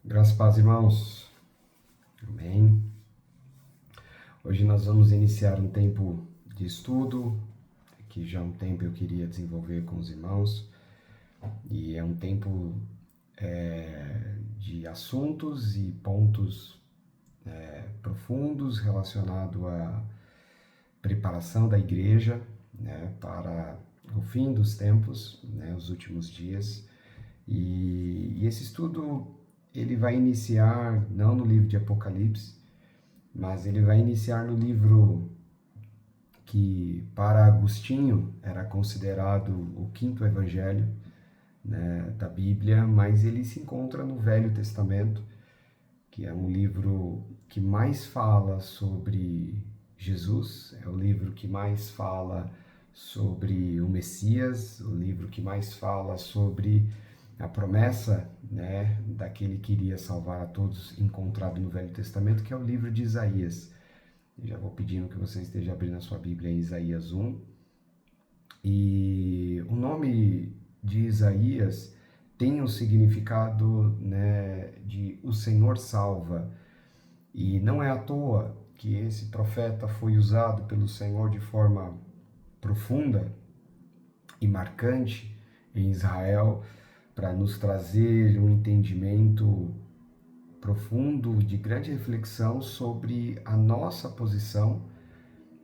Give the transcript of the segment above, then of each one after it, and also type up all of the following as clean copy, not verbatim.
Graças a Deus, irmãos. Amém. Hoje nós vamos iniciar um tempo de estudo, que já há um tempo eu queria desenvolver com os irmãos, e é um tempo de assuntos e pontos profundos relacionados à preparação da igreja, né, para o fim dos tempos, né, os últimos dias. E esse estudo ele vai iniciar não no livro de Apocalipse, mas ele vai iniciar no livro que para Agostinho era considerado o quinto evangelho, né, da Bíblia, mas ele se encontra no Velho Testamento, que é um livro que mais fala sobre Jesus, é o livro que mais fala sobre o Messias, o livro que mais fala sobre a promessa, né, daquele que iria salvar a todos, encontrado no Velho Testamento, que é o livro de Isaías. Eu já vou pedindo que você esteja abrindo a sua Bíblia em Isaías 1. E o nome de Isaías tem um significado, né, de o Senhor salva. E não é à toa que esse profeta foi usado pelo Senhor de forma profunda e marcante em Israel para nos trazer um entendimento profundo de grande reflexão sobre a nossa posição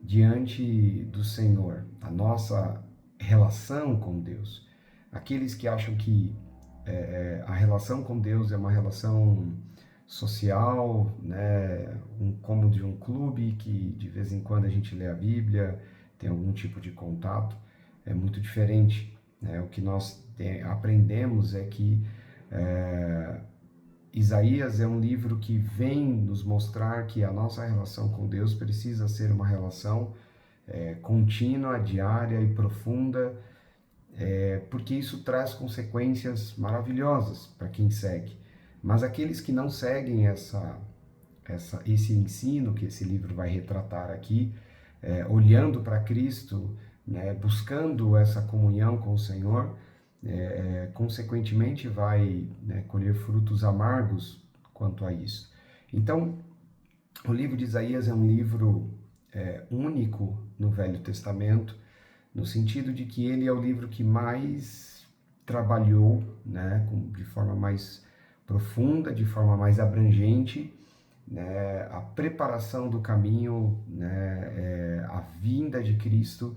diante do Senhor, a nossa relação com Deus. Aqueles que acham que a relação com Deus é uma relação social, né, como de um clube que de vez em quando a gente lê a Bíblia, tem algum tipo de contato, é muito diferente. Né? O que nós aprendemos é que Isaías é um livro que vem nos mostrar que a nossa relação com Deus precisa ser uma relação contínua, diária e profunda, porque isso traz consequências maravilhosas para quem segue. Mas aqueles que não seguem esse ensino que esse livro vai retratar aqui, olhando para Cristo, né, buscando essa comunhão com o Senhor, consequentemente vai, né, colher frutos amargos quanto a isso. Então, o livro de Isaías é um livro único no Velho Testamento, no sentido de que ele é o livro que mais trabalhou, né, de forma mais profunda, de forma mais abrangente, né, a preparação do caminho, né, a vinda de Cristo.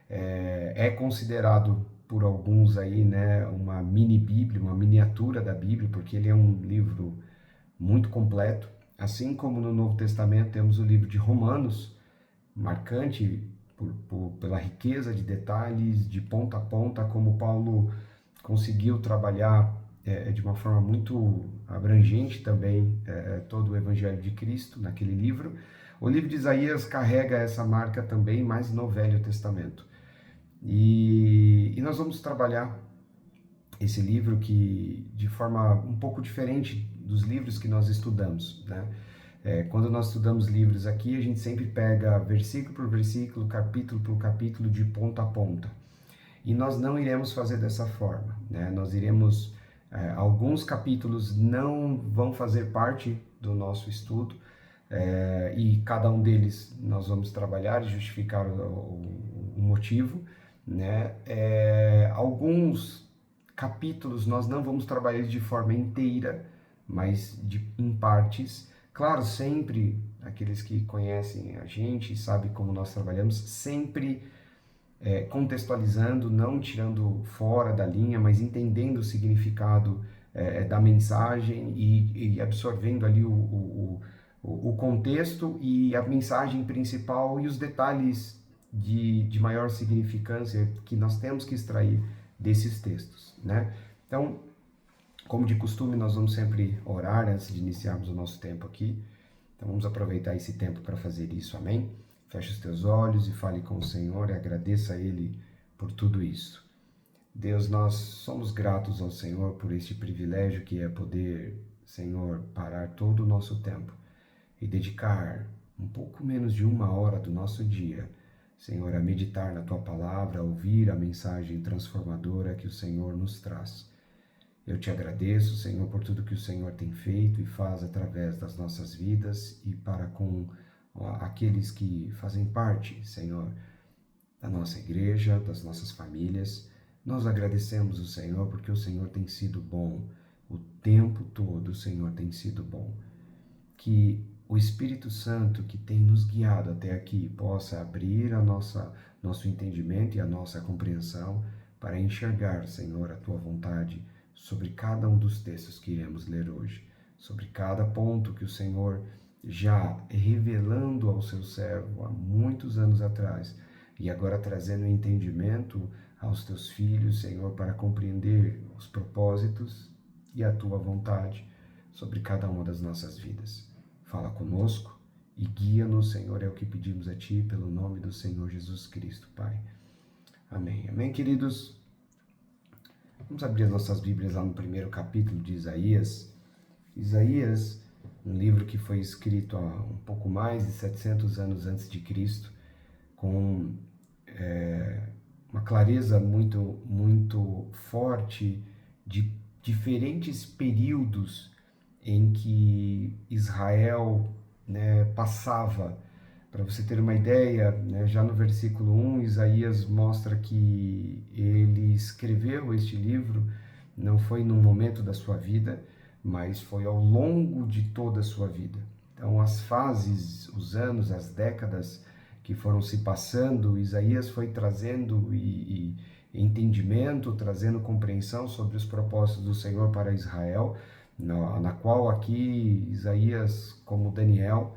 É considerado por alguns aí, né, uma mini Bíblia, uma miniatura da Bíblia, porque ele é um livro muito completo. Assim como no Novo Testamento temos o livro de Romanos, marcante pela riqueza de detalhes, de ponta a ponta, como Paulo conseguiu trabalhar de uma forma muito abrangente também todo o Evangelho de Cristo naquele livro. O livro de Isaías carrega essa marca também, mais no Velho Testamento. E nós vamos trabalhar esse livro que de forma um pouco diferente dos livros que nós estudamos, né? Quando nós estudamos livros aqui, a gente sempre pega versículo por versículo, capítulo por capítulo, de ponta a ponta. E nós não iremos fazer dessa forma, né? Nós iremos, alguns capítulos não vão fazer parte do nosso estudo, e cada um deles nós vamos trabalhar e justificar o motivo, né? Alguns capítulos nós não vamos trabalhar de forma inteira, mas em partes. Claro, sempre aqueles que conhecem a gente e sabem como nós trabalhamos, sempre contextualizando, não tirando fora da linha, mas entendendo o significado da mensagem e absorvendo ali o contexto e a mensagem principal e os detalhes de maior significância que nós temos que extrair desses textos, né? Então, como de costume, nós vamos sempre orar antes de iniciarmos o nosso tempo aqui. Então, vamos aproveitar esse tempo para fazer isso, amém? Feche os teus olhos e fale com o Senhor e agradeça a Ele por tudo isso. Deus, nós somos gratos ao Senhor por este privilégio que é poder, Senhor, parar todo o nosso tempo e dedicar um pouco menos de 1 hora do nosso dia, Senhor, a meditar na Tua Palavra, a ouvir a mensagem transformadora que o Senhor nos traz. Eu te agradeço, Senhor, por tudo que o Senhor tem feito e faz através das nossas vidas e para com aqueles que fazem parte, Senhor, da nossa igreja, das nossas famílias. Nós agradecemos o Senhor porque o Senhor tem sido bom. O tempo todo o Senhor tem sido bom. Que o Espírito Santo que tem nos guiado até aqui possa abrir nosso entendimento e a nossa compreensão para enxergar, Senhor, a Tua vontade sobre cada um dos textos que iremos ler hoje, sobre cada ponto que o Senhor já revelando ao seu servo há muitos anos atrás e agora trazendo entendimento aos Teus filhos, Senhor, para compreender os propósitos e a Tua vontade sobre cada uma das nossas vidas. Fala conosco e guia-nos, Senhor, é o que pedimos a Ti, pelo nome do Senhor Jesus Cristo, Pai. Amém. Amém, queridos? Vamos abrir as nossas Bíblias lá no primeiro capítulo de Isaías. Isaías, um livro que foi escrito há um pouco mais de 700 anos antes de Cristo, com uma clareza muito forte de diferentes períodos em que Israel, passava. Para você ter uma ideia, já no versículo 1, Isaías mostra que ele escreveu este livro, não foi num momento da sua vida, mas foi ao longo de toda a sua vida. Então, as fases, os anos, as décadas que foram se passando, Isaías foi trazendo entendimento, trazendo compreensão sobre os propósitos do Senhor para Israel, na qual aqui Isaías, como Daniel,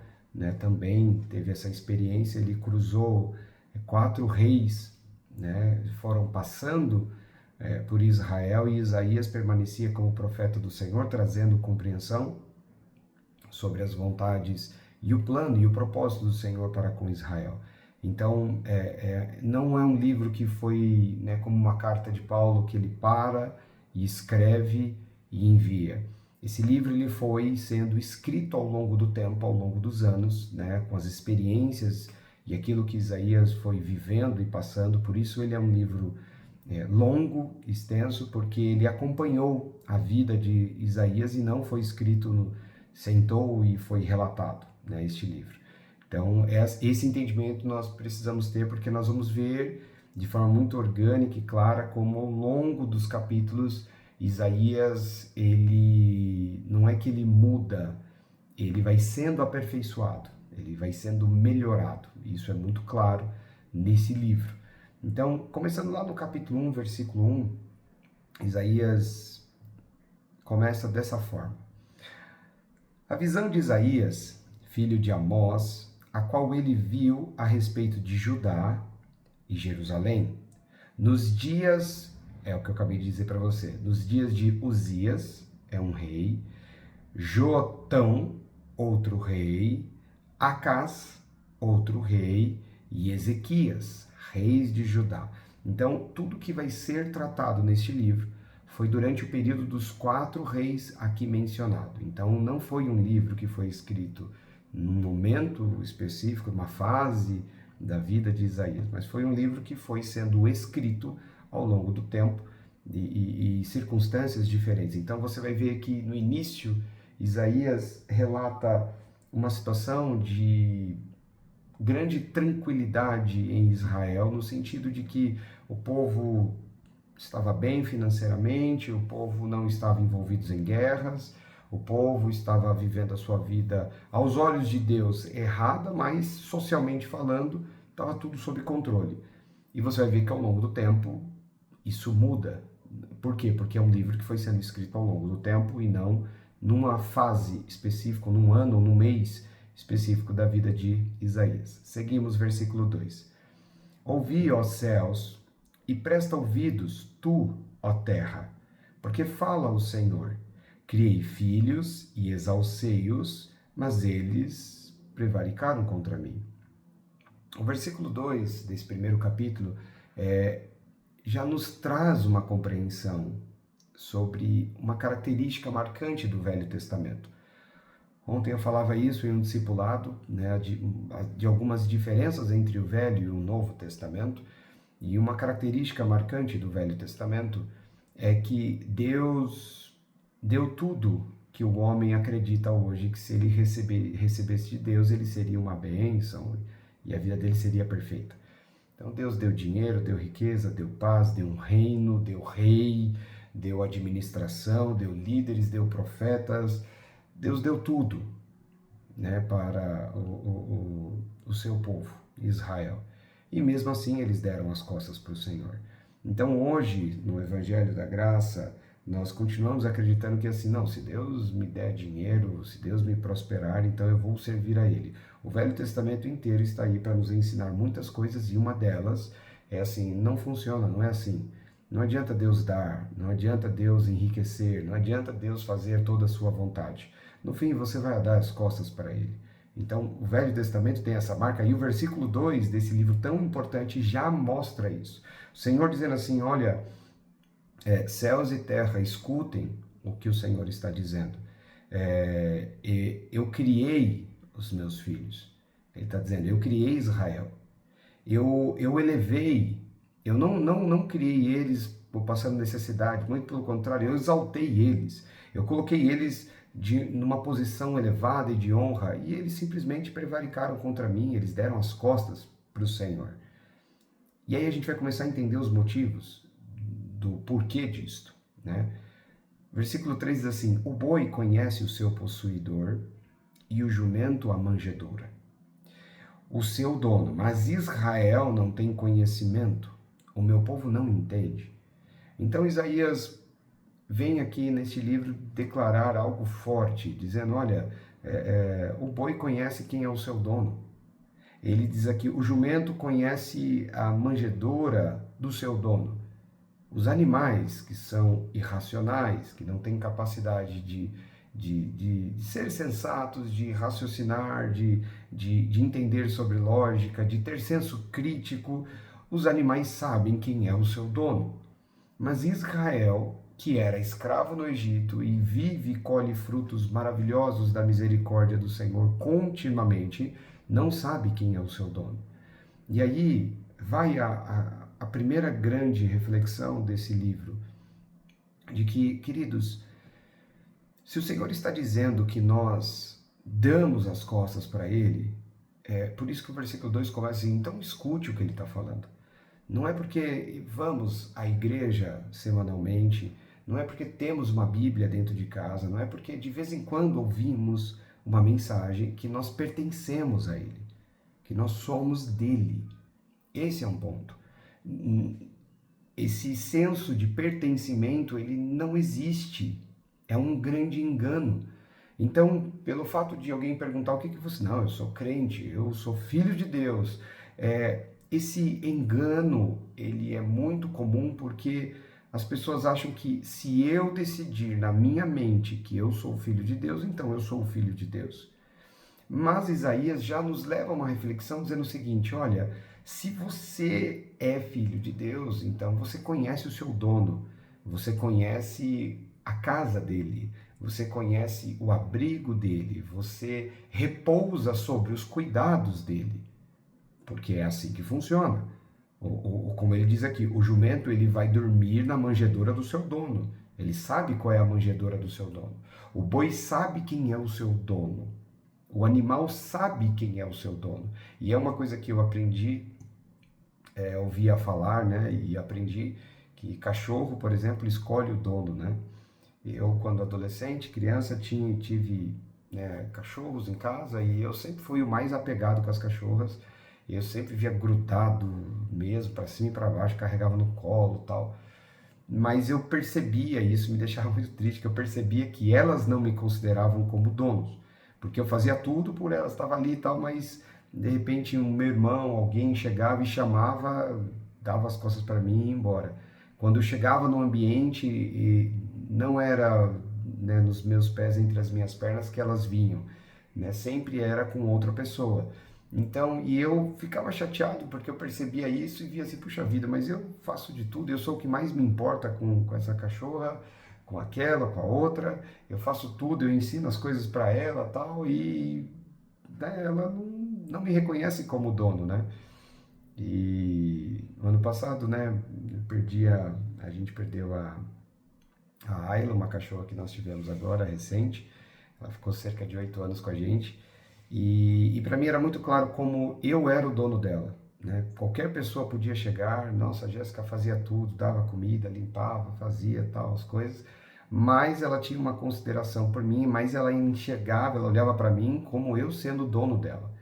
também teve essa experiência. Ele cruzou 4 reis, foram passando por Israel, e Isaías permanecia como profeta do Senhor, trazendo compreensão sobre as vontades e o plano e o propósito do Senhor para com Israel. Então, não é um livro que foi como uma carta de Paulo, que ele para e escreve e envia. Esse livro ele foi sendo escrito ao longo do tempo, ao longo dos anos, com as experiências e aquilo que Isaías foi vivendo e passando. Por isso ele é um livro longo, extenso, porque ele acompanhou a vida de Isaías e não foi escrito, sentou e foi relatado, este livro. Então, esse entendimento nós precisamos ter, porque nós vamos ver de forma muito orgânica e clara como ao longo dos capítulos Isaías, ele não é que ele muda, ele vai sendo aperfeiçoado, ele vai sendo melhorado. Isso é muito claro nesse livro. Então, começando lá no capítulo 1, versículo 1, Isaías começa dessa forma. A visão de Isaías, filho de Amós, a qual ele viu a respeito de Judá e Jerusalém, nos dias, é o que eu acabei de dizer para você, nos dias de Uzias, é um rei, Jotão, outro rei, Acás, outro rei, e Ezequias, reis de Judá. Então, tudo que vai ser tratado neste livro foi durante o período dos 4 reis aqui mencionado. Então, não foi um livro que foi escrito num momento específico, uma fase da vida de Isaías, mas foi um livro que foi sendo escrito ao longo do tempo e circunstâncias diferentes. Então você vai ver que no início Isaías relata uma situação de grande tranquilidade em Israel, no sentido de que o povo estava bem financeiramente, o povo não estava envolvido em guerras, o povo estava vivendo a sua vida, aos olhos de Deus, errada, mas socialmente falando, estava tudo sob controle. E você vai ver que ao longo do tempo, isso muda. Por quê? Porque é um livro que foi sendo escrito ao longo do tempo e não numa fase específica, num ano ou num mês específico da vida de Isaías. Seguimos versículo 2. Ouvi, ó céus, e presta ouvidos, tu, ó terra, porque fala o Senhor. Criei filhos e exalcei-os, mas eles prevaricaram contra mim. O versículo 2 desse primeiro capítulo já nos traz uma compreensão sobre uma característica marcante do Velho Testamento. Ontem eu falava isso em um discipulado, de algumas diferenças entre o Velho e o Novo Testamento, e uma característica marcante do Velho Testamento é que Deus deu tudo que o homem acredita hoje, que se ele recebesse de Deus, ele seria uma bênção e a vida dele seria perfeita. Então Deus deu dinheiro, deu riqueza, deu paz, deu um reino, deu rei, deu administração, deu líderes, deu profetas. Deus deu tudo, né, para o seu povo, Israel. E mesmo assim eles deram as costas para o Senhor. Então hoje, no Evangelho da Graça, nós continuamos acreditando que assim, não, se Deus me der dinheiro, se Deus me prosperar, então eu vou servir a Ele. O Velho Testamento inteiro está aí para nos ensinar muitas coisas e uma delas é assim, não funciona, não é assim. Não adianta Deus dar, não adianta Deus enriquecer, não adianta Deus fazer toda a sua vontade. No fim, você vai dar as costas para Ele. Então, o Velho Testamento tem essa marca e o versículo 2 desse livro tão importante já mostra isso. O Senhor dizendo assim, olha, céus e terra, escutem o que o Senhor está dizendo. Eu criei os meus filhos. Ele está dizendo, eu criei Israel. Eu elevei, eu não criei eles por passando necessidade, muito pelo contrário, eu exaltei eles. Eu coloquei eles numa posição elevada e de honra, e eles simplesmente prevaricaram contra mim, eles deram as costas para o Senhor. E aí a gente vai começar a entender os motivos do porquê disto, né? Versículo 3 diz assim, o boi conhece o seu possuidor e o jumento a manjedoura, o seu dono, mas Israel não tem conhecimento, o meu povo não entende. Então Isaías vem aqui neste livro declarar algo forte, dizendo, olha, o boi conhece quem é o seu dono. Ele diz aqui, o jumento conhece a manjedoura do seu dono. Os animais que são irracionais, que não têm capacidade de ser sensatos, de raciocinar, de entender sobre lógica, de ter senso crítico, os animais sabem quem é o seu dono. Mas Israel, que era escravo no Egito e vive e colhe frutos maravilhosos da misericórdia do Senhor continuamente, não sabe quem é o seu dono. E aí vai a primeira grande reflexão desse livro, de que, queridos, se o Senhor está dizendo que nós damos as costas para Ele, por isso que o versículo 2 começa assim, então escute o que Ele está falando. Não é porque vamos à igreja semanalmente, não é porque temos uma Bíblia dentro de casa, não é porque de vez em quando ouvimos uma mensagem que nós pertencemos a Ele, que nós somos dele. Esse é um ponto. Esse senso de pertencimento, ele não existe. É um grande engano. Então, pelo fato de alguém perguntar o que você... Não, eu sou crente, eu sou filho de Deus. Esse engano, ele é muito comum porque as pessoas acham que se eu decidir na minha mente que eu sou filho de Deus, então eu sou o filho de Deus. Mas Isaías já nos leva a uma reflexão dizendo o seguinte, olha, se você é filho de Deus, então você conhece o seu dono, você conhece a casa dele, você conhece o abrigo dele, você repousa sobre os cuidados dele, porque é assim que funciona. Como ele diz aqui, o jumento ele vai dormir na manjedoura do seu dono, ele sabe qual é a manjedoura do seu dono. O boi sabe quem é o seu dono. O animal sabe quem é o seu dono. E é uma coisa que eu aprendi, ouvia falar, né? E aprendi que cachorro, por exemplo, escolhe o dono, né? Eu, quando adolescente, criança, tive cachorros em casa e eu sempre fui o mais apegado com as cachorras. Eu sempre via grudado mesmo, para cima e para baixo, carregava no colo e tal. Mas eu percebia, e isso me deixava muito triste, que eu percebia que elas não me consideravam como donos. Porque eu fazia tudo por elas, estava ali e tal, mas de repente um meu irmão, alguém chegava e chamava, dava as costas para mim e ia embora. Quando eu chegava no ambiente, e não era nos meus pés, entre as minhas pernas, que elas vinham, né? Sempre era com outra pessoa. Então, e eu ficava chateado porque eu percebia isso e via assim, puxa vida, mas eu faço de tudo, eu sou o que mais me importa com essa cachorra, com aquela, com a outra, eu faço tudo, eu ensino as coisas para ela tal, e ela não me reconhece como dono, né? E ano passado, né, a gente perdeu A Ayla, uma cachorra que nós tivemos agora, recente. Ela ficou cerca de 8 anos com a gente. E para mim era muito claro como eu era o dono dela, né? Qualquer pessoa podia chegar, nossa, a Jéssica fazia tudo, dava comida, limpava, fazia tal, as coisas, mas ela tinha uma consideração por mim, mas ela enxergava, ela olhava para mim como eu sendo o dono dela.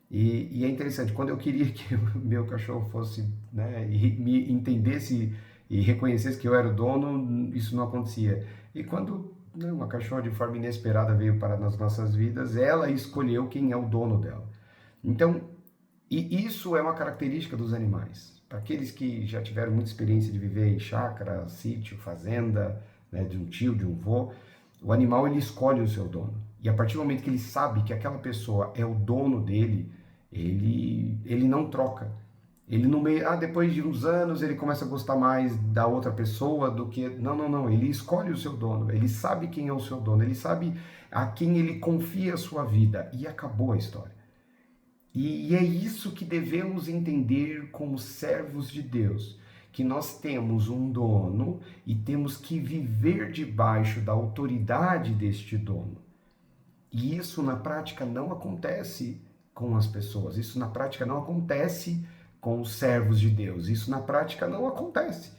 E é interessante, quando eu queria que o meu cachorro fosse, né, e me entendesse e reconhecesse que eu era o dono, isso não acontecia. E quando, né, uma cachorra de forma inesperada veio para nas nossas vidas, ela escolheu quem é o dono dela. Então, e isso é uma característica dos animais. Para aqueles que já tiveram muita experiência de viver em chácara, sítio, fazenda, né, de um tio, de um vô, o animal ele escolhe o seu dono. E a partir do momento que ele sabe que aquela pessoa é o dono dele, ele não troca. Ele no meio, depois de uns anos ele começa a gostar mais da outra pessoa do que, não, não, não, ele escolhe o seu dono, ele sabe quem é o seu dono, ele sabe a quem ele confia a sua vida e acabou a história. E é isso que devemos entender como servos de Deus, que nós temos um dono e temos que viver debaixo da autoridade deste dono. E isso na prática não acontece com as pessoas, isso na prática não acontece com os servos de Deus, isso na prática não acontece.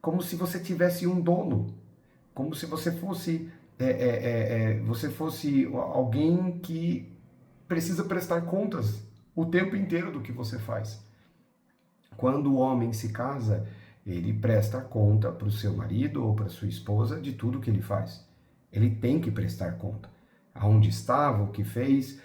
Como se você tivesse um dono, como se você fosse, você fosse alguém que precisa prestar contas o tempo inteiro do que você faz. Quando o homem se casa, ele presta conta para o seu marido ou para sua esposa de tudo que ele faz. Ele tem que prestar conta. Aonde estava, o que fez.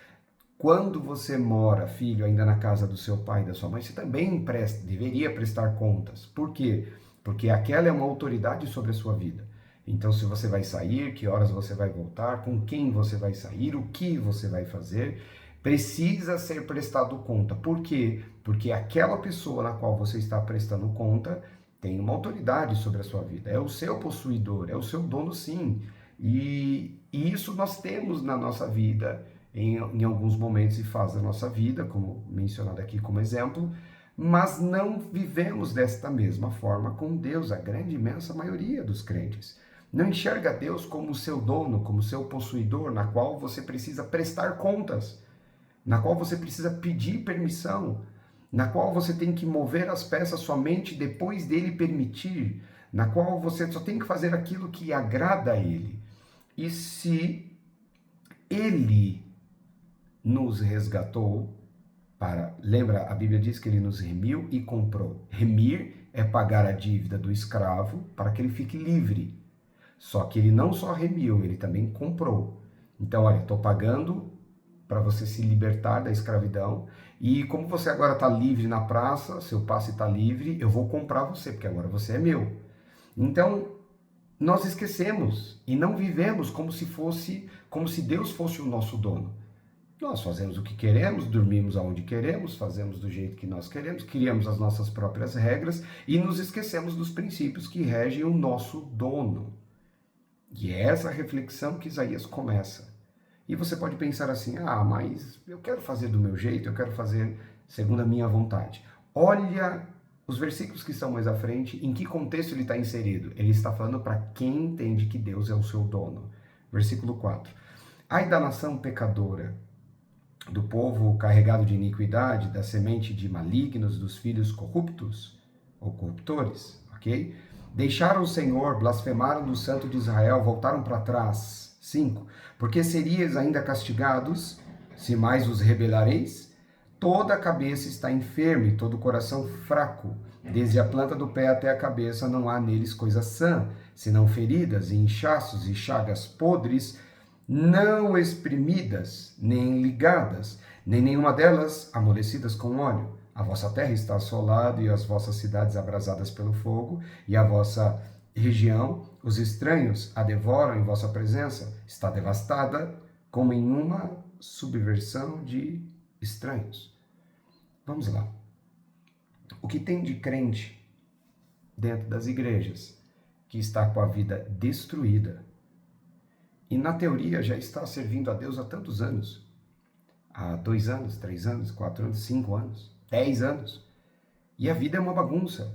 Quando você mora, filho, ainda na casa do seu pai e da sua mãe, você também deveria prestar contas. Por quê? Porque aquela é uma autoridade sobre a sua vida. Então, se você vai sair, que horas você vai voltar, com quem você vai sair, o que você vai fazer, precisa ser prestado conta. Por quê? Porque aquela pessoa na qual você está prestando conta tem uma autoridade sobre a sua vida. É o seu possuidor, é o seu dono, sim. E isso nós temos na nossa vida em alguns momentos e fases da nossa vida, como mencionado aqui como exemplo, mas não vivemos desta mesma forma com Deus, a grande imensa maioria dos crentes. Não enxerga Deus como seu dono, como seu possuidor, na qual você precisa prestar contas, na qual você precisa pedir permissão, na qual você tem que mover as peças somente depois dele permitir, na qual você só tem que fazer aquilo que agrada a ele. E se ele nos resgatou, lembra, a Bíblia diz que ele nos remiu e comprou. Remir é pagar a dívida do escravo para que ele fique livre. Só que ele não só remiu, ele também comprou. Então, olha, estou pagando para você se libertar da escravidão, e como você agora está livre na praça, seu passe está livre, eu vou comprar você, porque agora você é meu. Então, nós esquecemos e não vivemos como se Deus fosse o nosso dono. Nós fazemos o que queremos, dormimos aonde queremos, fazemos do jeito que nós queremos, criamos as nossas próprias regras e nos esquecemos dos princípios que regem o nosso dono. E é essa reflexão que Isaías começa. E você pode pensar assim, mas eu quero fazer do meu jeito, eu quero fazer segundo a minha vontade. Olha os versículos que estão mais à frente, em que contexto ele está inserido? Ele está falando para quem entende que Deus é o seu dono. Versículo 4. Ai da nação pecadora, do povo carregado de iniquidade, da semente de malignos, dos filhos corruptos, ou corruptores, ok? Deixaram o Senhor, blasfemaram do Santo de Israel, voltaram para trás. 5. Porque serias ainda castigados, se mais os rebelareis? Toda a cabeça está enferma e todo o coração fraco. Desde a planta do pé até a cabeça não há neles coisa sã, senão feridas e inchaços e chagas podres, não exprimidas, nem ligadas, nem nenhuma delas amolecidas com óleo. A vossa terra está assolada e as vossas cidades abrasadas pelo fogo, e a vossa região, os estranhos a devoram em vossa presença, está devastada como em uma subversão de estranhos. Vamos lá. O que tem de crente dentro das igrejas que está com a vida destruída e na teoria já está servindo a Deus há tantos anos, há 2 anos, 3 anos, 4 anos, 5 anos, 10 anos, e a vida é uma bagunça.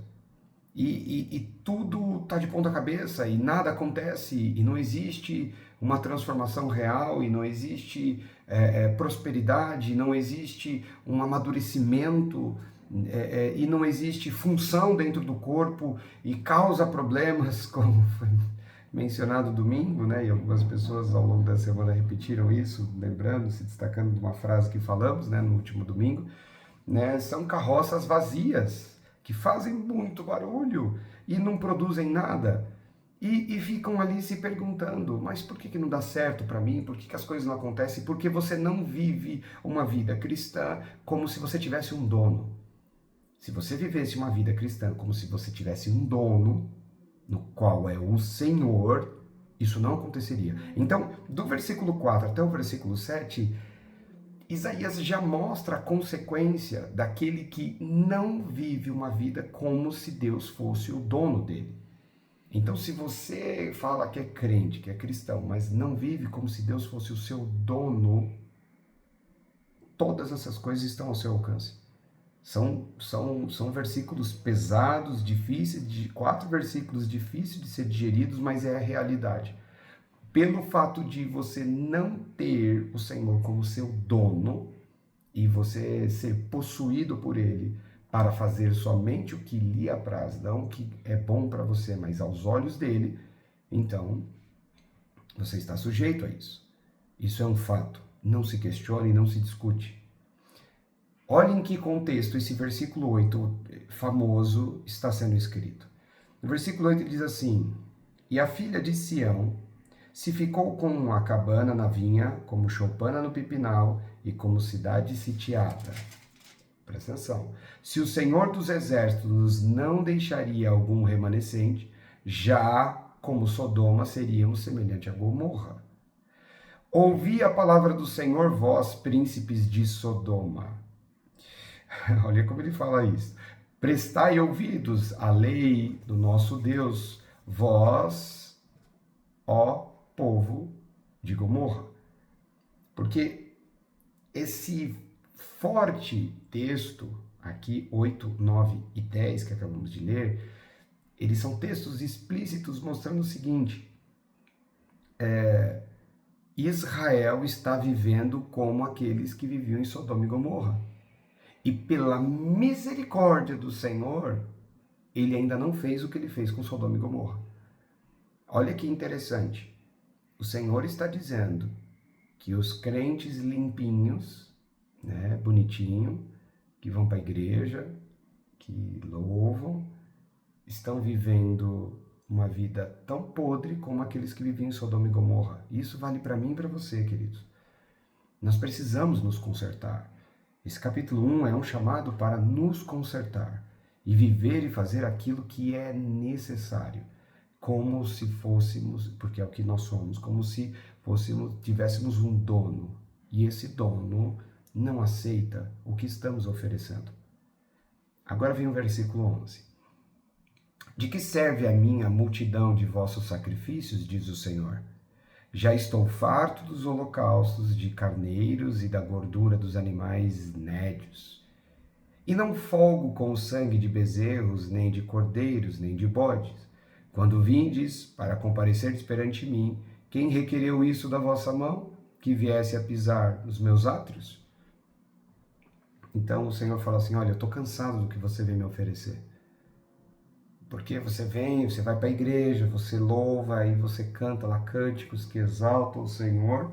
e tudo está de ponta cabeça e nada acontece e não existe uma transformação real e não existe prosperidade, não existe um amadurecimento e não existe função dentro do corpo e causa problemas, como foi mencionado domingo, né? E algumas pessoas ao longo da semana repetiram isso, lembrando, se destacando de uma frase que falamos, né, no último domingo, né? São carroças vazias que fazem muito barulho e não produzem nada. E ficam ali se perguntando, mas por que não dá certo para mim? Por que as coisas não acontecem? Porque você não vive uma vida cristã como se você tivesse um dono. Se você vivesse uma vida cristã como se você tivesse um dono, no qual é o Senhor, isso não aconteceria. Então, do versículo 4 até o versículo 7, Isaías já mostra a consequência daquele que não vive uma vida como se Deus fosse o dono dele. Então, se você fala que é crente, que é cristão, mas não vive como se Deus fosse o seu dono, todas essas coisas estão ao seu alcance. São versículos pesados, difíceis, 4 versículos difíceis de ser digeridos, mas é a realidade. Pelo fato de você não ter o Senhor como seu dono e você ser possuído por Ele para fazer somente o que lhe apraz, não o que é bom para você, mas aos olhos dele, então você está sujeito a isso. Isso é um fato. Não se questione, não se discute. Olha em que contexto esse versículo 8 famoso está sendo escrito. No versículo 8 ele diz assim: E a filha de Sião se ficou com a cabana na vinha, como choupana no pipinal e como cidade sitiada. Presta atenção. Se o Senhor dos Exércitos não deixaria algum remanescente, já como Sodoma seríamos semelhante a Gomorra. Ouvi a palavra do Senhor, vós, príncipes de Sodoma. Olha como ele fala isso. Prestai ouvidos à lei do nosso Deus, vós, ó povo de Gomorra. Porque esse forte texto, aqui 8, 9 e 10 que acabamos de ler, eles são textos explícitos mostrando o seguinte: Israel está vivendo como aqueles que viviam em Sodoma e Gomorra. E pela misericórdia do Senhor, ele ainda não fez o que ele fez com Sodoma e Gomorra. Olha que interessante. O Senhor está dizendo que os crentes limpinhos, né, bonitinho, que vão para a igreja, que louvam, estão vivendo uma vida tão podre como aqueles que viviam em Sodoma e Gomorra. Isso vale para mim e para você, queridos. Nós precisamos nos consertar. Esse capítulo 1 é um chamado para nos consertar e viver e fazer aquilo que é necessário, como se fôssemos, porque é o que nós somos, como se tivéssemos um dono, e esse dono não aceita o que estamos oferecendo. Agora vem o versículo 11. De que serve a mim a multidão de vossos sacrifícios, diz o Senhor? Já estou farto dos holocaustos de carneiros e da gordura dos animais nédios. E não folgo com o sangue de bezerros, nem de cordeiros, nem de bodes. Quando vindes para comparecerdes perante mim, quem requereu isso da vossa mão? Que viesse a pisar nos meus átrios? Então o Senhor fala assim: olha, eu estou cansado do que você vem me oferecer. Porque você vem, você vai para a igreja, você louva, aí você canta lá cânticos que exaltam o Senhor,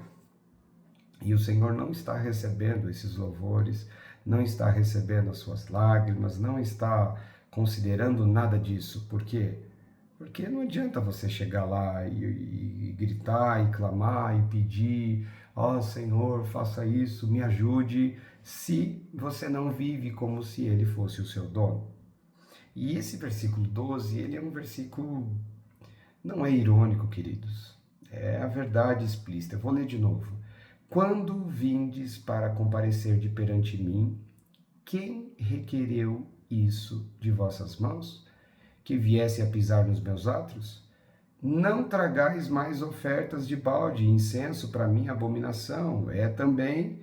e o Senhor não está recebendo esses louvores, não está recebendo as suas lágrimas, não está considerando nada disso. Por quê? Porque não adianta você chegar lá e gritar, e clamar, e pedir: ó Senhor, faça isso, me ajude, se você não vive como se Ele fosse o seu dono. E esse versículo 12, ele é um versículo, não é irônico, queridos, é a verdade explícita. Eu vou ler de novo. Quando vindes para comparecer de perante mim, quem requereu isso de vossas mãos? Que viesse a pisar nos meus átrios? Não tragais mais ofertas de balde, incenso para minha abominação, é também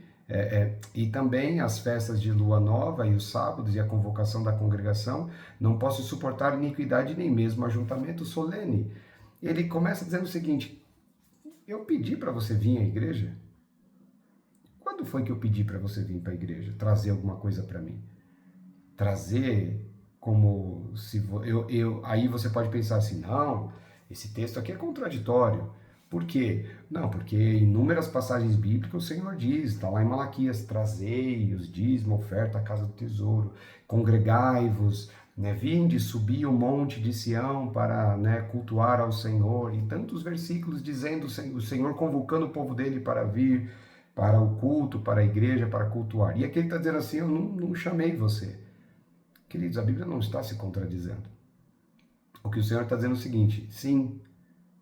E também as festas de lua nova e os sábados e a convocação da congregação, não posso suportar iniquidade nem mesmo ajuntamento solene. Ele começa dizendo o seguinte: eu pedi para você vir à igreja? Quando foi que eu pedi para você vir para a igreja? Trazer alguma coisa para mim? Trazer como se aí você pode pensar assim, não, esse texto aqui é contraditório. Por quê? Não, porque em inúmeras passagens bíblicas o Senhor diz, está lá em Malaquias, trazei os dízimos, oferta à casa do tesouro, congregai-vos, né, vinde, subi o monte de Sião para, né, cultuar ao Senhor, e tantos versículos dizendo o Senhor convocando o povo dele para vir para o culto, para a igreja, para cultuar. E aqui ele está dizendo assim, eu não chamei você. Queridos, a Bíblia não está se contradizendo. O que o Senhor está dizendo é o seguinte: sim,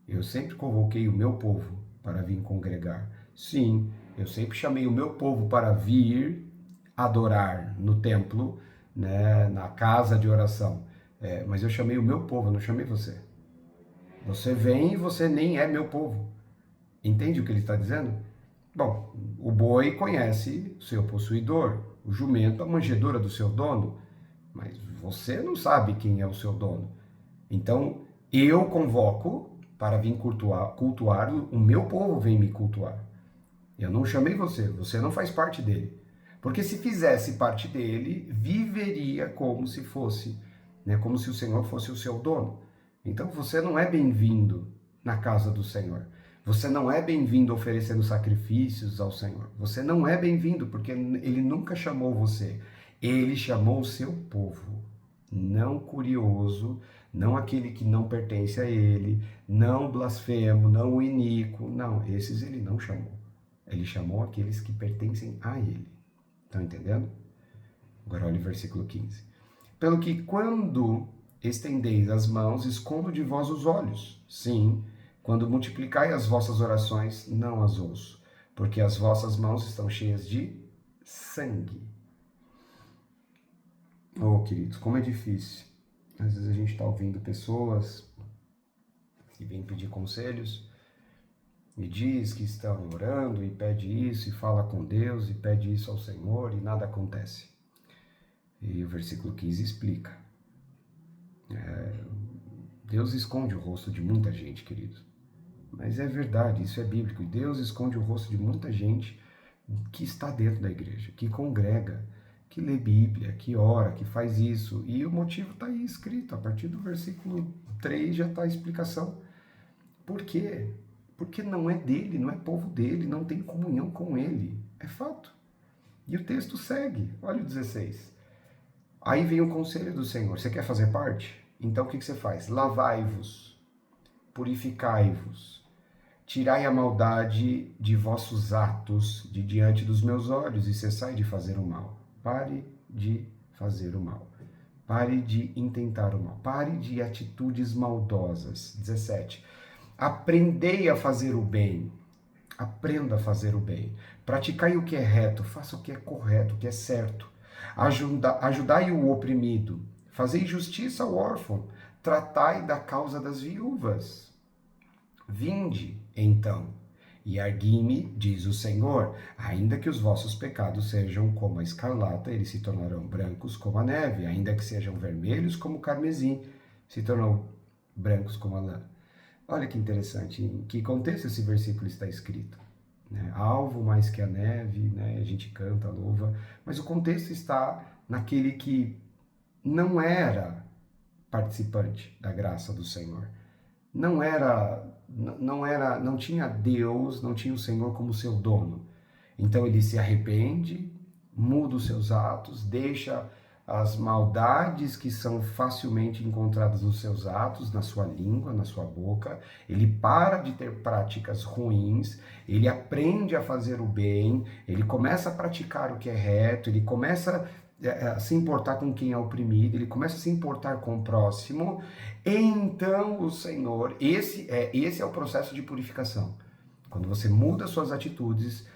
eu sempre convoquei o meu povo para vir congregar. Sim, eu sempre chamei o meu povo para vir adorar no templo, né, na casa de oração. Mas eu chamei o meu povo, eu não chamei você. Você vem e você nem é meu povo. Entende o que ele está dizendo? Bom, o boi conhece o seu possuidor, o jumento a manjedoura do seu dono, mas você não sabe quem é o seu dono. Então, eu convoco para vir cultuar, o meu povo vem me cultuar. Eu não chamei você, você não faz parte dele. Porque se fizesse parte dele, viveria como se fosse, né, como se o Senhor fosse o seu dono. Então você não é bem-vindo na casa do Senhor. Você não é bem-vindo oferecendo sacrifícios ao Senhor. Você não é bem-vindo porque ele nunca chamou você. Ele chamou o seu povo. Não curioso, não aquele que não pertence a ele, não blasfemo, não o iníquo. Não, esses ele não chamou. Ele chamou aqueles que pertencem a ele. Estão entendendo? Agora olha o versículo 15. Pelo que quando estendeis as mãos, escondo de vós os olhos. Sim, quando multiplicai as vossas orações, não as ouço, porque as vossas mãos estão cheias de sangue. Oh, queridos, como é difícil. Às vezes a gente está ouvindo pessoas que vêm pedir conselhos e diz que estão orando e pede isso e fala com Deus e pede isso ao Senhor e nada acontece. E o versículo 15 explica. Deus esconde o rosto de muita gente, queridos. Mas é verdade, isso é bíblico. E Deus esconde o rosto de muita gente que está dentro da igreja, que congrega, que lê Bíblia, que ora, que faz isso. E o motivo está aí escrito. A partir do versículo 3 já está a explicação. Por quê? Porque não é dele, não é povo dele, não tem comunhão com ele. É fato. E o texto segue. Olha o 16. Aí vem o conselho do Senhor. Você quer fazer parte? Então o que você faz? Lavai-vos, purificai-vos, tirai a maldade de vossos atos de diante dos meus olhos e cessai de fazer o mal. Pare de fazer o mal. Pare de intentar o mal. Pare de atitudes maldosas. 17. Aprendei a fazer o bem. Aprenda a fazer o bem. Praticai o que é reto. Faça o que é correto, o que é certo. Ajudai o oprimido. Fazei justiça ao órfão. Tratai da causa das viúvas. Vinde, então, e argui-me, diz o Senhor, ainda que os vossos pecados sejam como a escarlata, eles se tornarão brancos como a neve, ainda que sejam vermelhos como o carmesim, se tornarão brancos como a lã. Olha que interessante, em que contexto esse versículo está escrito. Né? Alvo mais que a neve, né? A gente canta, louva, mas o contexto está naquele que não era participante da graça do Senhor. Não tinha Deus, não tinha o Senhor como seu dono. Então ele se arrepende, muda os seus atos, deixa as maldades que são facilmente encontradas nos seus atos, na sua língua, na sua boca. Ele para de ter práticas ruins, ele aprende a fazer o bem, ele começa a praticar o que é reto, ele começa a se importar com quem é oprimido, ele começa a se importar com o próximo. Então o Senhor, esse é o processo de purificação. Quando você muda suas atitudes,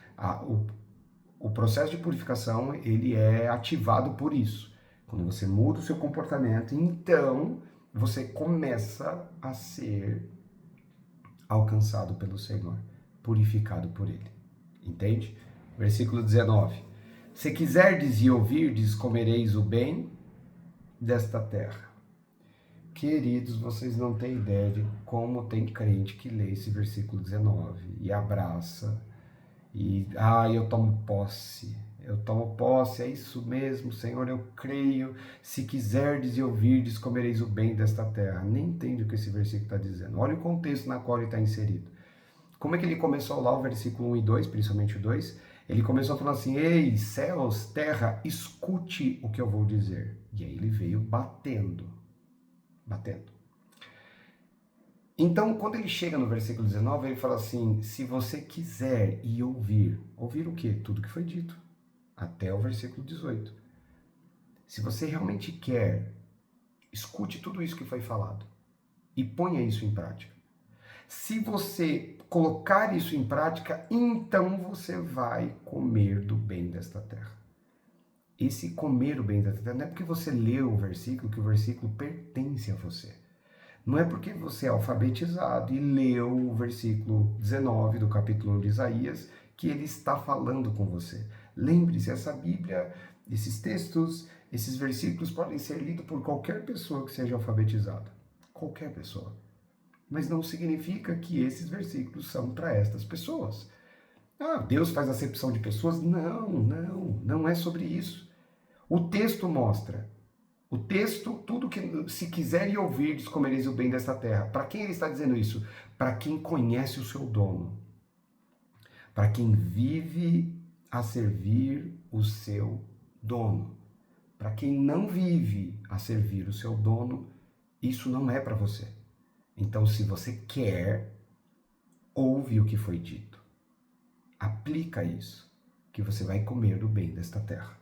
o processo de purificação ele é ativado por isso. Quando você muda o seu comportamento, então você começa a ser alcançado pelo Senhor, purificado por Ele. Entende? Versículo 19. Se quiserdes e ouvirdes, comereis o bem desta terra. Queridos, vocês não têm ideia de como tem crente que lê esse versículo 19 e abraça e, eu tomo posse, é isso mesmo, Senhor, eu creio, se quiserdes e ouvirdes, comereis o bem desta terra. Nem entende o que esse versículo está dizendo. Olha o contexto na qual ele está inserido. Como é que ele começou lá, o versículo 1 e 2, principalmente o 2? Ele começou falando assim, ei, céus, terra, escute o que eu vou dizer. E aí ele veio batendo. Então, quando ele chega no versículo 19, ele fala assim, se você quiser e ouvir o quê? Tudo que foi dito, até o versículo 18. Se você realmente quer, escute tudo isso que foi falado e ponha isso em prática. Se você colocar isso em prática, então você vai comer do bem desta terra. Esse comer o bem desta terra não é porque você leu o versículo que o versículo pertence a você. Não é porque você é alfabetizado e leu o versículo 19 do capítulo 1 de Isaías que ele está falando com você. Lembre-se, essa Bíblia, esses textos, esses versículos podem ser lidos por qualquer pessoa que seja alfabetizada. Qualquer pessoa. Mas não significa que esses versículos são para estas pessoas. Deus faz acepção de pessoas? Não é sobre isso. O texto mostra. O texto, tudo que, se quiserem ouvir, comereis o bem desta terra. Para quem ele está dizendo isso? Para quem conhece o seu dono. Para quem vive a servir o seu dono. Para quem não vive a servir o seu dono, isso não é para você. Então, se você quer, ouve o que foi dito. Aplica isso, que você vai comer do bem desta terra.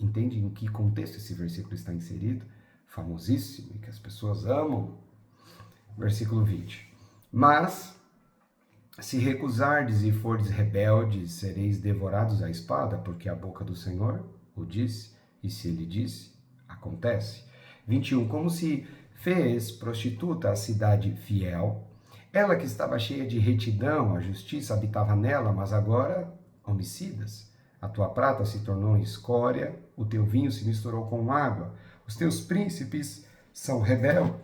Entende em que contexto esse versículo está inserido? Famosíssimo, e que as pessoas amam. Versículo 20. Mas, se recusardes e fordes rebeldes, sereis devorados à espada, porque a boca do Senhor o disse, e se ele disse, acontece. 21. Como se fez prostituta a cidade fiel, ela que estava cheia de retidão, a justiça habitava nela, mas agora homicidas. A tua prata se tornou escória, o teu vinho se misturou com água. Os teus príncipes são rebeldes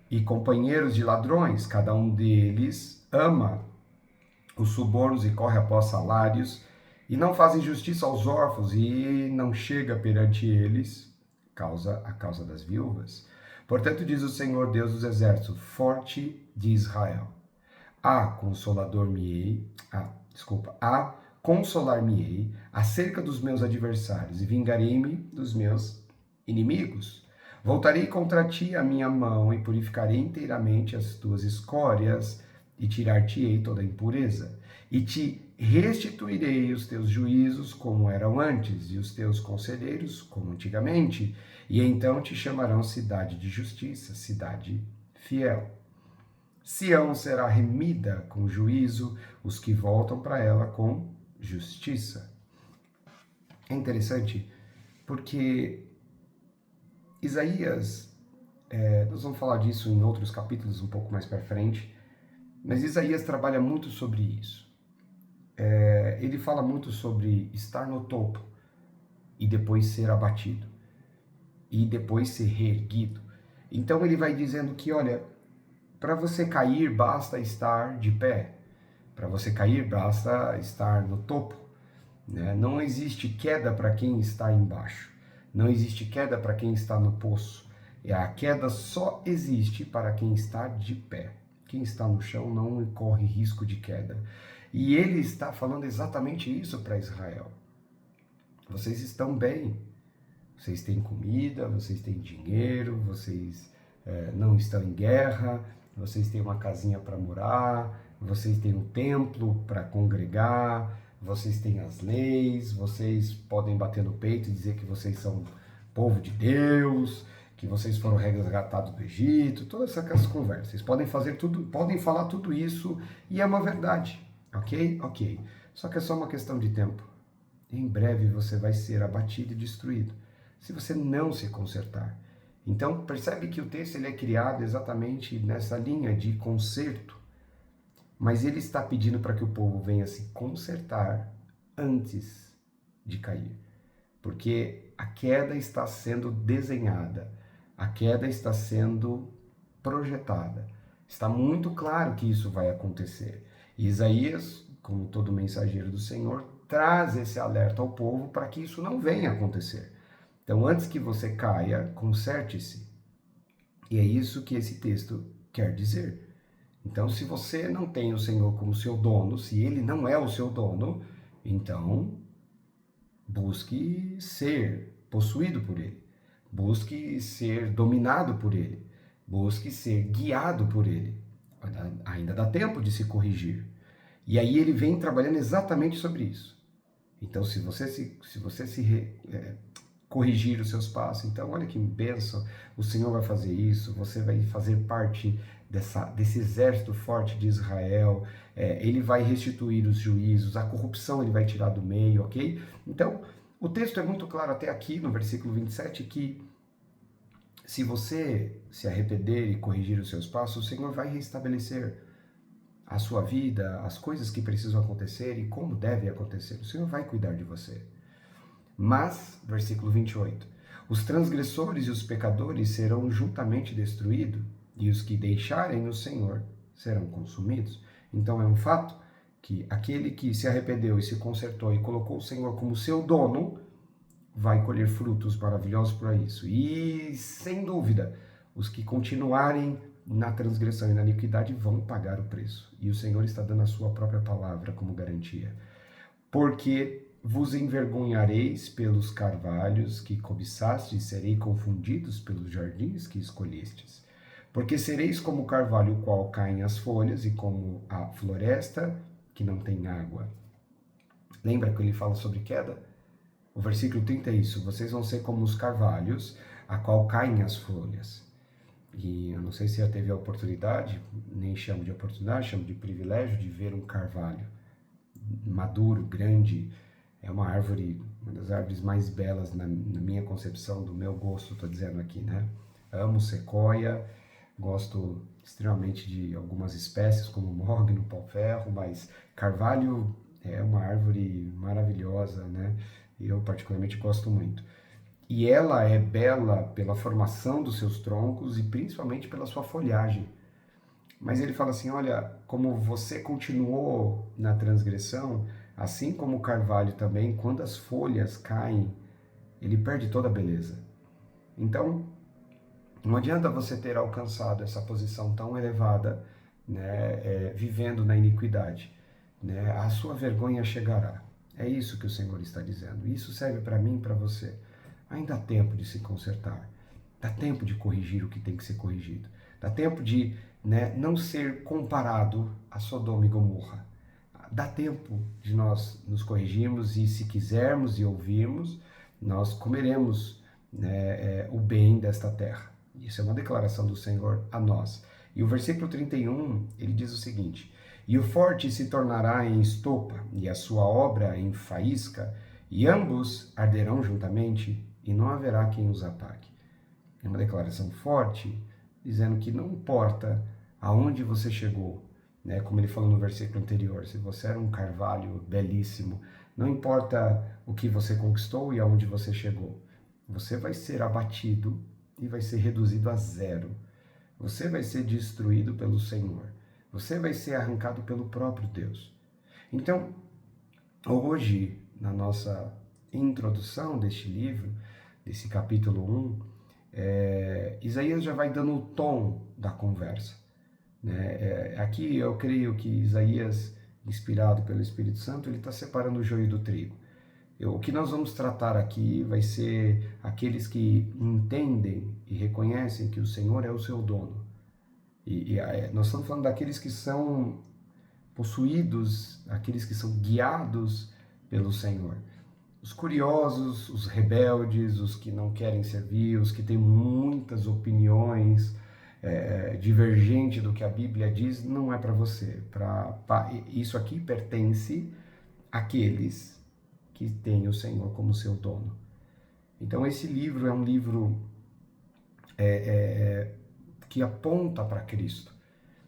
e companheiros de ladrões. Cada um deles ama os subornos e corre após salários, e não fazem justiça aos órfãos, e não chega perante eles a causa das viúvas. Portanto, diz o Senhor Deus dos exércitos, forte de Israel: consolar-me-ei acerca dos meus adversários, e vingarei-me dos meus inimigos. Voltarei contra ti a minha mão, e purificarei inteiramente as tuas escórias, e tirar-te-ei toda a impureza. E te restituirei os teus juízos como eram antes, e os teus conselheiros como antigamente. E então te chamarão cidade de justiça, cidade fiel. Sião será remida com juízo, os que voltam para ela com justiça. É interessante porque Isaías, nós vamos falar disso em outros capítulos um pouco mais para frente, mas Isaías trabalha muito sobre isso. Ele fala muito sobre estar no topo e depois ser abatido e depois ser reerguido. Então ele vai dizendo que, olha, para você cair basta estar de pé, para você cair basta estar no topo, né? Não existe queda para quem está embaixo, não existe queda para quem está no poço, e a queda só existe para quem está de pé. Quem está no chão não corre risco de queda. E ele está falando exatamente isso para Israel. Vocês estão bem, vocês têm comida, vocês têm dinheiro, vocês não estão em guerra, vocês têm uma casinha para morar, vocês têm um templo para congregar, vocês têm as leis, vocês podem bater no peito e dizer que vocês são povo de Deus, que vocês foram resgatados do Egito, todas essas conversas. Vocês podem fazer tudo, podem falar tudo isso e é uma verdade, ok? Ok. Só que é só uma questão de tempo. Em breve você vai ser abatido e destruído, se você não se consertar. Então, percebe que o texto ele é criado exatamente nessa linha de conserto. mas ele está pedindo para que o povo venha se consertar antes de cair. Porque a queda está sendo desenhada, a queda está sendo projetada. Está muito claro que isso vai acontecer. E Isaías, como todo mensageiro do Senhor, traz esse alerta ao povo para que isso não venha acontecer. Então, antes que você caia, conserte-se. E é isso que esse texto quer dizer. Então, se você não tem o Senhor como seu dono, se ele não é o seu dono, então busque ser possuído por ele. Busque ser dominado por ele. Busque ser guiado por ele. Ainda dá tempo de se corrigir. E aí ele vem trabalhando exatamente sobre isso. Então, se você corrigir os seus passos, então olha que bênção, o Senhor vai fazer isso, você vai fazer parte desse exército forte de Israel, ele vai restituir os juízos, a corrupção ele vai tirar do meio, ok? Então, o texto é muito claro até aqui, no versículo 27, que se você se arrepender e corrigir os seus passos, o Senhor vai restabelecer a sua vida, as coisas que precisam acontecer e como devem acontecer. O Senhor vai cuidar de você. Mas, versículo 28, os transgressores e os pecadores serão juntamente destruídos, e os que deixarem o Senhor serão consumidos. Então é um fato que aquele que se arrependeu e se consertou e colocou o Senhor como seu dono, vai colher frutos maravilhosos para isso. E, sem dúvida, os que continuarem na transgressão e na iniquidade vão pagar o preço. E o Senhor está dando a sua própria palavra como garantia. Porque vos envergonhareis pelos carvalhos que cobiçastes, e serei confundidos pelos jardins que escolhestes. Porque sereis como o carvalho, o qual caem as folhas, e como a floresta que não tem água. Lembra que ele fala sobre queda? O versículo 30 é isso: vocês vão ser como os carvalhos, a qual caem as folhas. E eu não sei se já teve a oportunidade, nem chamo de oportunidade, chamo de privilégio de ver um carvalho maduro, grande. É uma árvore, uma das árvores mais belas na minha concepção, do meu gosto, estou dizendo aqui, né? Amo sequoia, gosto extremamente de algumas espécies, como mogno, pau-ferro, mas carvalho é uma árvore maravilhosa, né? Eu particularmente gosto muito. E ela é bela pela formação dos seus troncos e principalmente pela sua folhagem. Mas ele fala assim, olha, como você continuou na transgressão, assim como o carvalho também, quando as folhas caem, ele perde toda a beleza. Então, não adianta você ter alcançado essa posição tão elevada, né, vivendo na iniquidade. Né? A sua vergonha chegará. É isso que o Senhor está dizendo. Isso serve para mim e para você. Ainda há tempo de se consertar. Dá tempo de corrigir o que tem que ser corrigido. Dá tempo de, né, não ser comparado a Sodoma e Gomorra. Dá tempo de nós nos corrigirmos e, se quisermos e ouvirmos, nós comeremos, né, o bem desta terra. Isso é uma declaração do Senhor a nós. E o versículo 31, ele diz o seguinte: e o forte se tornará em estopa, e a sua obra em faísca, e ambos arderão juntamente, e não haverá quem os apague. É uma declaração forte, dizendo que não importa aonde você chegou, né? Como ele falou no versículo anterior, se você era um carvalho belíssimo, não importa o que você conquistou e aonde você chegou, você vai ser abatido e vai ser reduzido a zero. Você vai ser destruído pelo Senhor. Você vai ser arrancado pelo próprio Deus. Então, hoje, na nossa introdução deste livro, desse capítulo 1, Isaías já vai dando o tom da conversa. Né? Aqui eu creio que Isaías, inspirado pelo Espírito Santo, ele está separando o joio do trigo. O que nós vamos tratar aqui vai ser aqueles que entendem e reconhecem que o Senhor é o seu dono. Nós estamos falando daqueles que são possuídos, aqueles que são guiados pelo Senhor. Os curiosos, os rebeldes, os que não querem servir, os que têm muitas opiniões divergentes do que a Bíblia diz, não é para você. Isso aqui pertence àqueles que têm o Senhor como seu dono. Então esse livro é um livro que aponta para Cristo.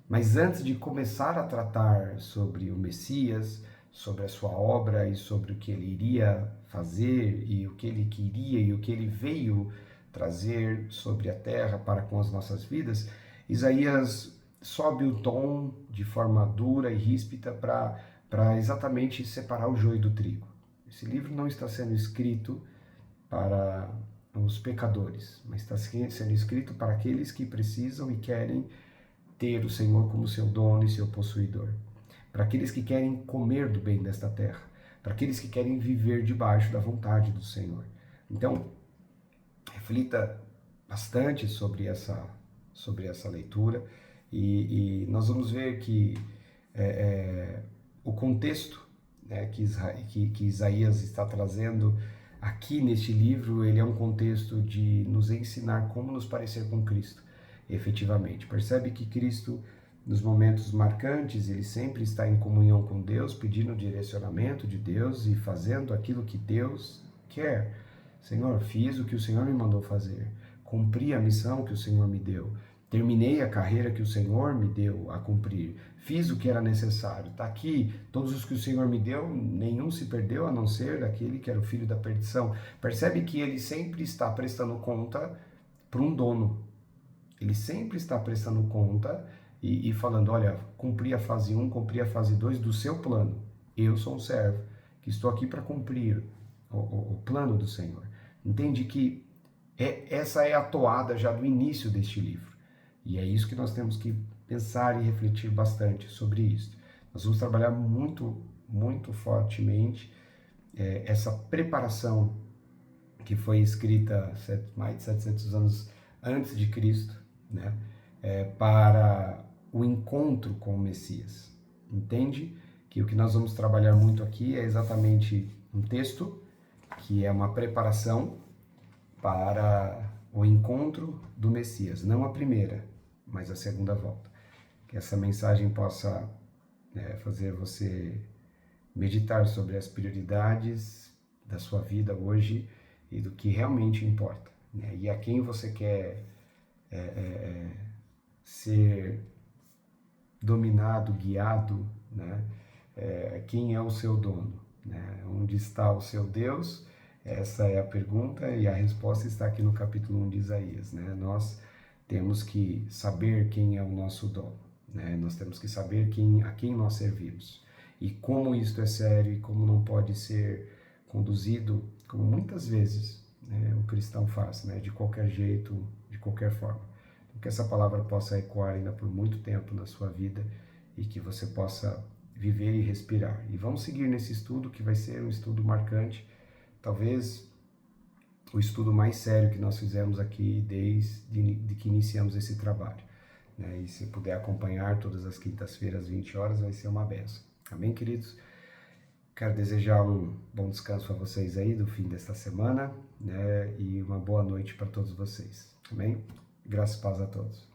Mas antes de começar a tratar sobre o Messias, sobre a sua obra e sobre o que ele iria fazer e o que ele queria e o que ele veio trazer sobre a terra para com as nossas vidas, Isaías sobe o tom de forma dura e ríspida para exatamente separar o joio do trigo. Esse livro não está sendo escrito para os pecadores, mas está sendo escrito para aqueles que precisam e querem ter o Senhor como seu dono e seu possuidor. Para aqueles que querem comer do bem desta terra, para aqueles que querem viver debaixo da vontade do Senhor. Então, reflita bastante sobre essa leitura e nós vamos ver que o contexto, né, que Isaías está trazendo aqui neste livro, ele é um contexto de nos ensinar como nos parecer com Cristo, efetivamente. Percebe que Cristo, nos momentos marcantes, ele sempre está em comunhão com Deus, pedindo direcionamento de Deus e fazendo aquilo que Deus quer. Senhor, fiz o que o Senhor me mandou fazer, cumpri a missão que o Senhor me deu, terminei a carreira que o Senhor me deu a cumprir, fiz o que era necessário. Está aqui, todos os que o Senhor me deu, nenhum se perdeu, a não ser aquele que era o filho da perdição. Percebe que ele sempre está prestando conta para um dono. Ele sempre está prestando conta e falando, olha, cumpri a fase 1, cumpri a fase 2 do seu plano. Eu sou um servo que estou aqui para cumprir o plano do Senhor. Entende que essa é a toada já do início deste livro. E é isso que nós temos que pensar e refletir bastante sobre isso. Nós vamos trabalhar muito, muito fortemente essa preparação que foi escrita mais de 700 anos antes de Cristo, né, para o encontro com o Messias. Entende que o que nós vamos trabalhar muito aqui é exatamente um texto que é uma preparação para o encontro do Messias, não a primeira, mas a segunda volta. Que essa mensagem possa fazer você meditar sobre as prioridades da sua vida hoje e do que realmente importa, né? E a quem você quer ser dominado, guiado, né? Quem é o seu dono, né? Onde está o seu Deus? Essa é a pergunta e a resposta está aqui no capítulo 1 de Isaías, né? Nós temos que saber quem é o nosso dono, né? Nós temos que saber a quem nós servimos e como isto é sério e como não pode ser conduzido, como muitas vezes, né, o cristão faz, né, de qualquer jeito, de qualquer forma. Então, que essa palavra possa ecoar ainda por muito tempo na sua vida e que você possa viver e respirar. E vamos seguir nesse estudo que vai ser um estudo marcante, talvez o estudo mais sério que nós fizemos aqui desde que iniciamos esse trabalho, né? E se puder acompanhar todas as quintas-feiras, às 20 horas, vai ser uma benção. Amém, queridos? Quero desejar um bom descanso a vocês aí do fim desta semana, né? E uma boa noite para todos vocês. Amém? Graças e paz a todos.